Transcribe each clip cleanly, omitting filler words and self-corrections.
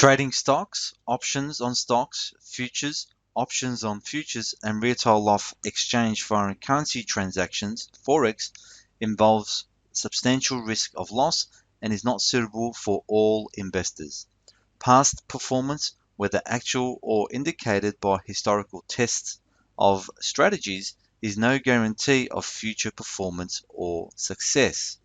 Trading stocks, options on stocks, futures, options on futures, and retail off exchange foreign currency transactions, Forex, involves substantial risk of loss and is not suitable for all investors. Past performance, whether actual or indicated by historical tests of strategies, is no guarantee of future performance or success.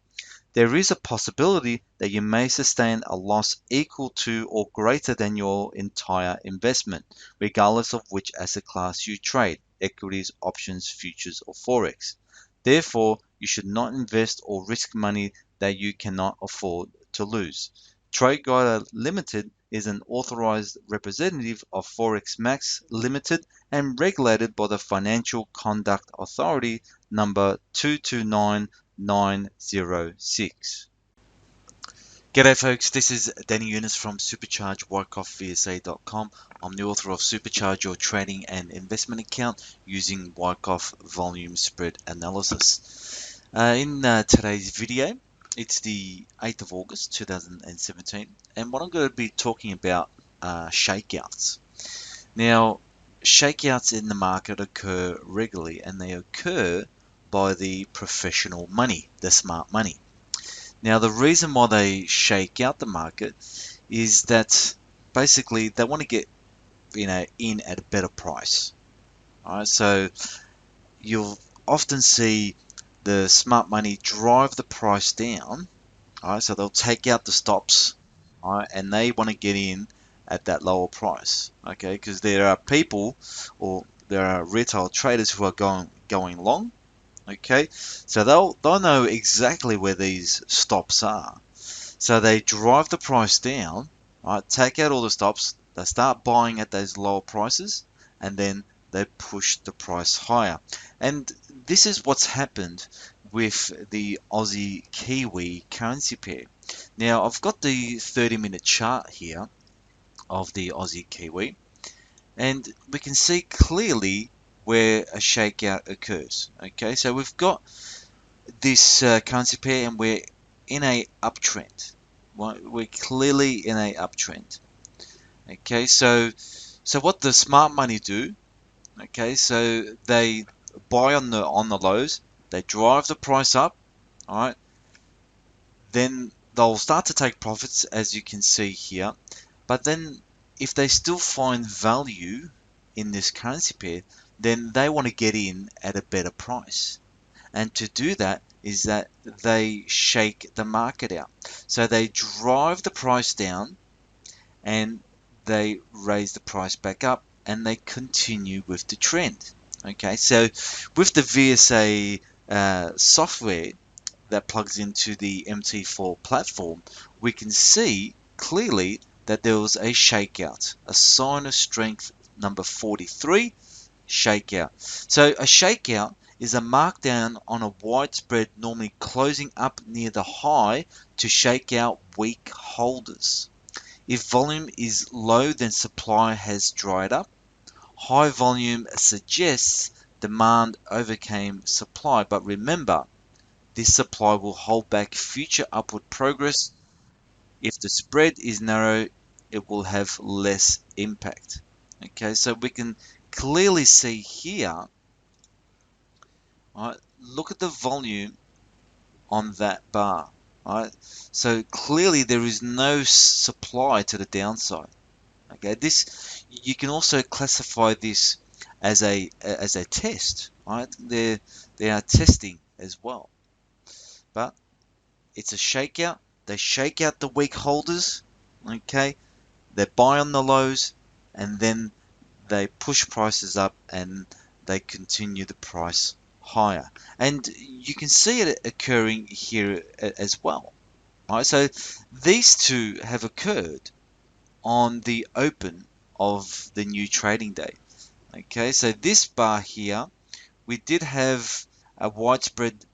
There is a possibility that you may sustain a loss equal to or greater than your entire investment, regardless of which asset class you trade, equities, options, futures, or Forex. Therefore, you should not invest or risk money that you cannot afford to lose. Trade Guide Limited is an authorized representative of Forex Max Limited and regulated by the Financial Conduct Authority number 229906. G'day folks, this is Danny Younes from SuperchargeWyckoffVSA.com. I'm the author of Supercharge Your Trading and Investment Account using Wyckoff Volume Spread Analysis. In today's video, it's the 8th of August 2017, and what I'm going to be talking about are shakeouts. Now, shakeouts in the market occur regularly, and they occur by the professional money, the smart money. Now, the reason why they shake out the market is that basically they want to get in at a better price. All right, so you'll often see the smart money drive the price down. All right, so they'll take out the stops, all right, and they want to get in at that lower price. Okay, because there are people or there are retail traders who are going long. Okay, so they'll know exactly where these stops are. So they drive the price down, right? Take out all the stops. They start buying at those lower prices, and then they push the price higher. And this is what's happened with the Aussie Kiwi currency pair. Now I've got the 30-minute chart here of the Aussie Kiwi, and we can see clearly where a shakeout occurs. Okay, so we've got this currency pair and we're in a uptrend. We're clearly in a uptrend. Okay, so what the smart money do? Okay, so they buy on the lows, they drive the price up. All right, then they'll start to take profits, as you can see here. But then if they still find value in this currency pair, then they want to get in at a better price. And to do that is that they shake the market out. So they drive the price down and they raise the price back up and they continue with the trend. Okay, so with the VSA software that plugs into the MT4 platform, we can see clearly that there was a shakeout, a sign of strength number 43, shakeout. So a shakeout is a markdown on a widespread, normally closing up near the high to shake out weak holders. If volume is low, then supply has dried up. High volume suggests demand overcame supply, but remember, this supply will hold back future upward progress. If the spread is narrow, it will have less impact. Okay, so we can clearly see here, right, look at the volume on that bar. Right, so clearly there is no supply to the downside. Okay, this you can also classify this as a test. Right, they are testing as well, but it's a shakeout. They shake out the weak holders. Okay, they buy on the lows, and then they push prices up and they continue the price higher. And you can see it occurring here as well. Right, so these two have occurred on the open of the new trading day. Okay, so this bar here, we did have a widespread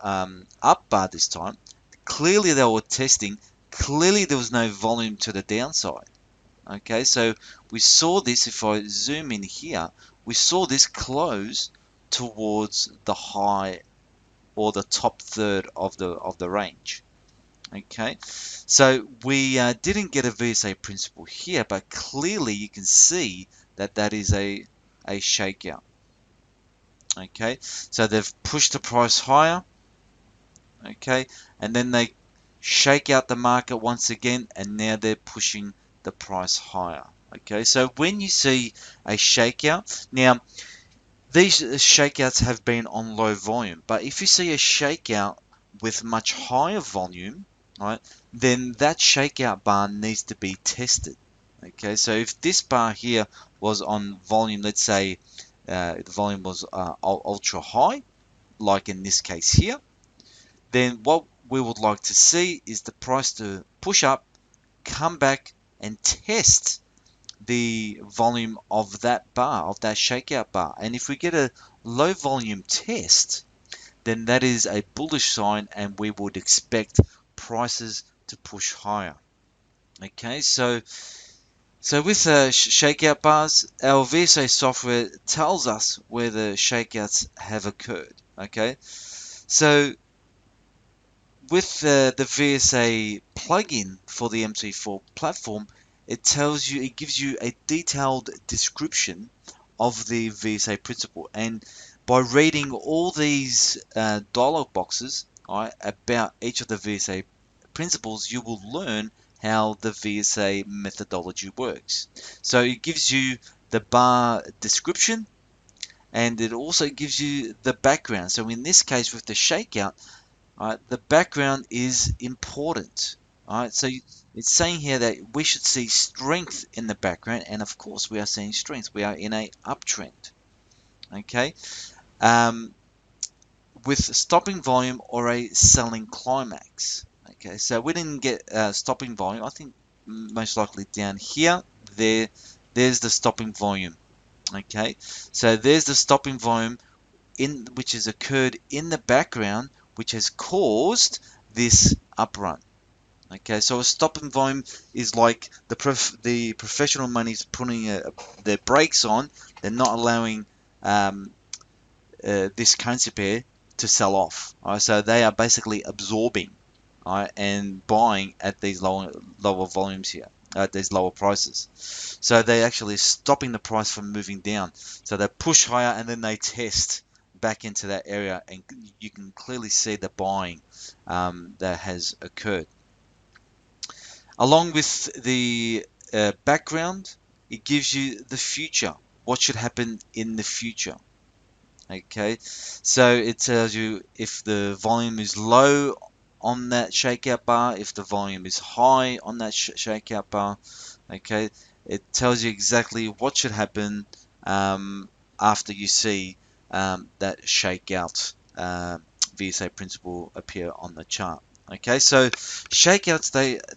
up bar this time. Clearly they were testing. Clearly there was no volume to the downside. Okay, so we saw this, if I zoom in here, we saw this close towards the high or the top third of the range. Okay, so we didn't get a VSA principle here, but clearly you can see that that is a shakeout. Okay, so they've pushed the price higher. Okay, and then they shake out the market once again, and now they're pushing the price higher. Okay, so when you see a shakeout, now these shakeouts have been on low volume, but if you see a shakeout with much higher volume, right, then that shakeout bar needs to be tested. Okay, so if this bar here was on volume, let's say the volume was ultra high, like in this case here, then what we would like to see is the price to push up, come back, and test the volume of that bar, of that shakeout bar. And if we get a low volume test, then that is a bullish sign and we would expect prices to push higher. Okay, so with shakeout bars, our VSA software tells us where the shakeouts have occurred. Okay, so with the VSA plugin for the MT4 platform, it gives you a detailed description of the VSA principle, and by reading all these dialog boxes, right, about each of the VSA principles, you will learn how the VSA methodology works. So it gives you the bar description, and it also gives you the background. So in this case, with the shakeout, the background is important. So it's saying here that we should see strength in the background, and of course we are seeing strength. We are in a uptrend. Okay, um, with stopping volume or a selling climax. Okay, so we didn't get stopping volume. I think most likely down here. There's the stopping volume. Okay, so there's the stopping volume which has occurred in the background, which has caused this uprun. Okay, so a stopping volume is like the professional money's putting their brakes on. They're not allowing this currency pair to sell off. So they are basically absorbing, and buying at these lower volumes here, at these lower prices. So they're actually stopping the price from moving down. So they push higher and then they test back into that area, and you can clearly see the buying that has occurred. Along with the background, it gives you the future, what should happen in the future. Okay, so it tells you if the volume is low on that shakeout bar, if the volume is high on that shakeout bar. Okay, it tells you exactly what should happen after you see that shakeout VSA principle appear on the chart. Okay, so shakeouts,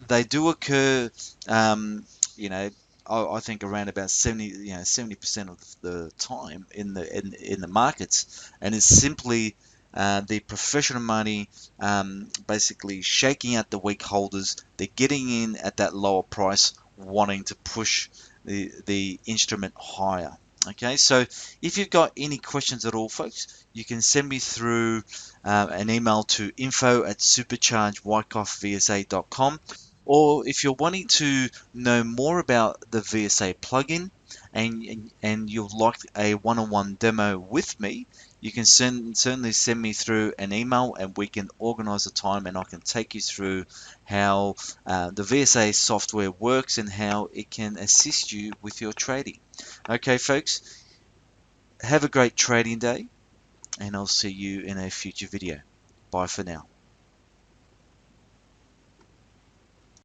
they do occur, you know, I think around about 70% of the time in the markets, and it's simply the professional money basically shaking out the weak holders. They're getting in at that lower price, wanting to push the instrument higher. Okay, so if you've got any questions at all, folks, you can send me through an email to info@superchargewyckoffvsa.com, or if you're wanting to know more about the VSA plugin and you'd like a one-on-one demo with me, you can certainly send me through an email and we can organize a time and I can take you through how the VSA software works and how it can assist you with your trading. Okay, folks, have a great trading day and I'll see you in a future video. Bye for now.